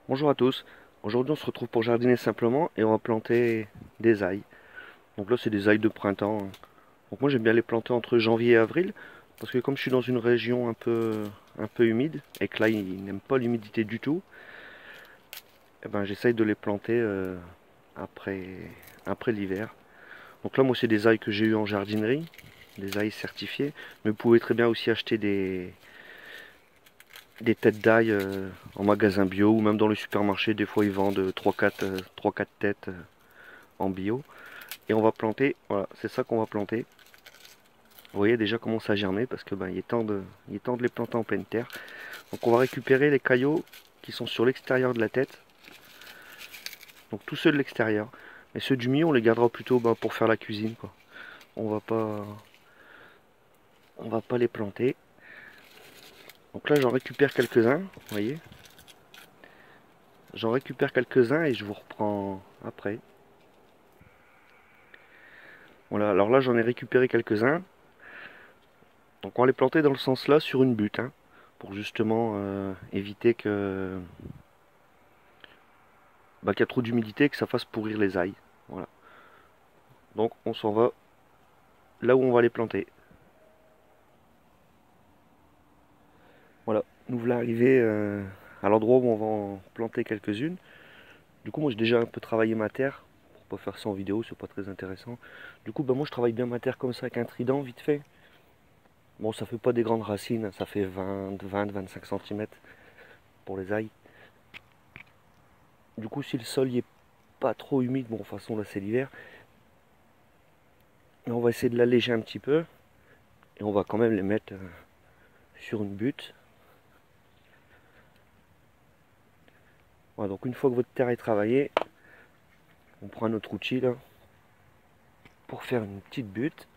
Bonjour à tous, aujourd'hui on se retrouve pour jardiner simplement et on va planter des ails. Donc là c'est des ails de printemps, hein. Donc moi j'aime bien les planter entre janvier et avril parce que comme je suis dans une région un peu humide et que là ils n'aiment pas l'humidité du tout, eh ben, j'essaye de les planter après, après l'hiver. Donc là moi c'est des ails que j'ai eu en jardinerie, des ails certifiés, mais vous pouvez très bien aussi acheter des têtes d'ail en magasin bio ou même dans le supermarché. Des fois ils vendent 3-4 têtes en bio. Et on va planter, voilà, c'est ça qu'on va planter. Vous voyez déjà comment ça a germé parce que ben, il est temps de les planter en pleine terre. Donc on va récupérer les caillots qui sont sur l'extérieur de la tête. Donc tous ceux de l'extérieur. Et ceux du milieu on les gardera plutôt ben, pour faire la cuisine, quoi. On va pas, on va pas les planter. Donc là j'en récupère quelques-uns, vous voyez. J'en récupère quelques-uns et je vous reprends après. Voilà, alors là j'en ai récupéré quelques-uns. Donc on va les planter dans le sens là sur une butte, hein, pour justement éviter que bah, qu'il y a trop d'humidité et que ça fasse pourrir les ails. Voilà. Donc on s'en va là où on va les planter. Voilà, nous voilà arrivés à l'endroit où on va en planter quelques-unes. Du coup moi j'ai déjà un peu travaillé ma terre. Pour pas faire ça en vidéo, c'est pas très intéressant. Du coup bah, moi je travaille bien ma terre comme ça avec un trident vite fait. Bon ça fait pas des grandes racines, ça fait 20-25 cm pour les ails. Du coup si le sol y est pas trop humide, bon de toute façon là c'est l'hiver. On va essayer de l'alléger un petit peu. Et on va quand même les mettre sur une butte. Voilà, donc une fois que votre terre est travaillée, on prend notre outil là pour faire une petite butte.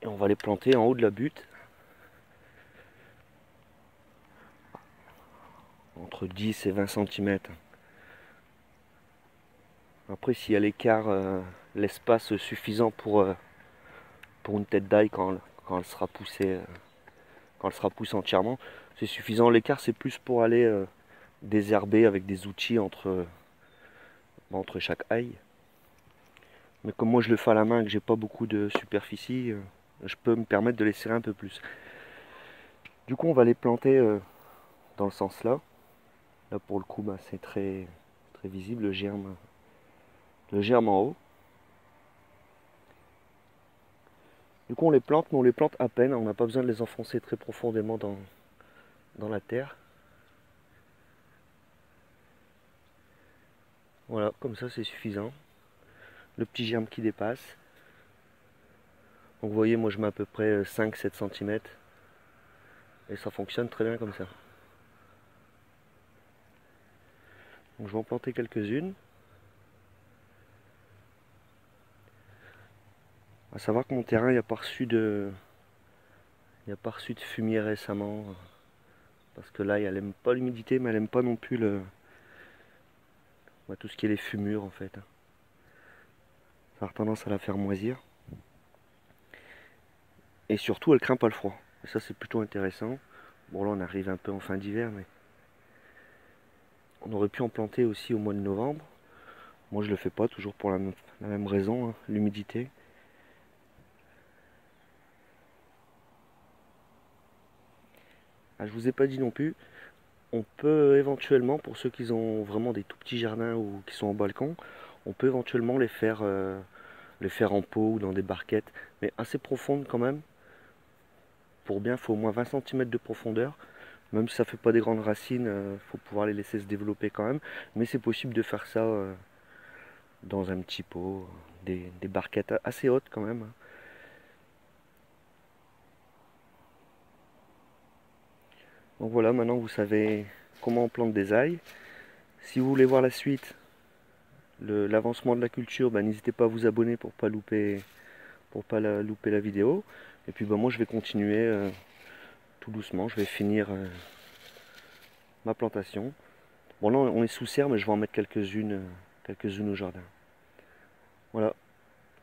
Et on va les planter en haut de la butte. Entre 10 et 20 cm. Après s'il y a l'écart, l'espace suffisant pour une tête d'ail quand elle sera poussée, quand elle sera poussée entièrement, c'est suffisant. L'écart c'est plus pour aller désherber avec des outils entre chaque ail. Mais comme moi je le fais à la main et que j'ai pas beaucoup de superficie, je peux me permettre de les serrer un peu plus. Du coup on va les planter dans le sens là. Là pour le coup bah, c'est très visible le germe en haut. Du coup on les plante, mais on les plante à peine, on n'a pas besoin de les enfoncer très profondément dans la terre. Voilà, comme ça c'est suffisant. Le petit germe qui dépasse. Donc vous voyez moi je mets à peu près 5-7 cm. Et ça fonctionne très bien comme ça. Donc je vais en planter quelques-unes. À savoir que mon terrain il n'y a pas reçu de fumier récemment. Parce que là, elle aime pas l'humidité, mais elle aime pas non plus tout ce qui est les fumures en fait. Ça a tendance à la faire moisir. Et surtout, elle craint pas le froid. Et ça, c'est plutôt intéressant. Bon, là, on arrive un peu en fin d'hiver, mais on aurait pu en planter aussi au mois de novembre. Moi, je le fais pas, toujours pour la même raison, hein, l'humidité. Ah, je vous ai pas dit non plus. On peut éventuellement, pour ceux qui ont vraiment des tout petits jardins ou qui sont en balcon, on peut éventuellement les faire en pot ou dans des barquettes, mais assez profondes quand même. Pour bien, il faut au moins 20 cm de profondeur. Même si ça fait pas des grandes racines, faut pouvoir les laisser se développer quand même. Mais c'est possible de faire ça dans un petit pot, des barquettes assez hautes quand même. Donc voilà, maintenant vous savez comment on plante des ails. Si vous voulez voir la suite, l'avancement de la culture, bah, n'hésitez pas à vous abonner pour pas louper la vidéo. Et puis bah, moi je vais continuer tout doucement, je vais finir ma plantation. Bon là on est sous serre, mais je vais en mettre quelques-unes au jardin. Voilà.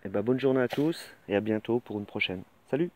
Et bah, bonne journée à tous et à bientôt pour une prochaine. Salut!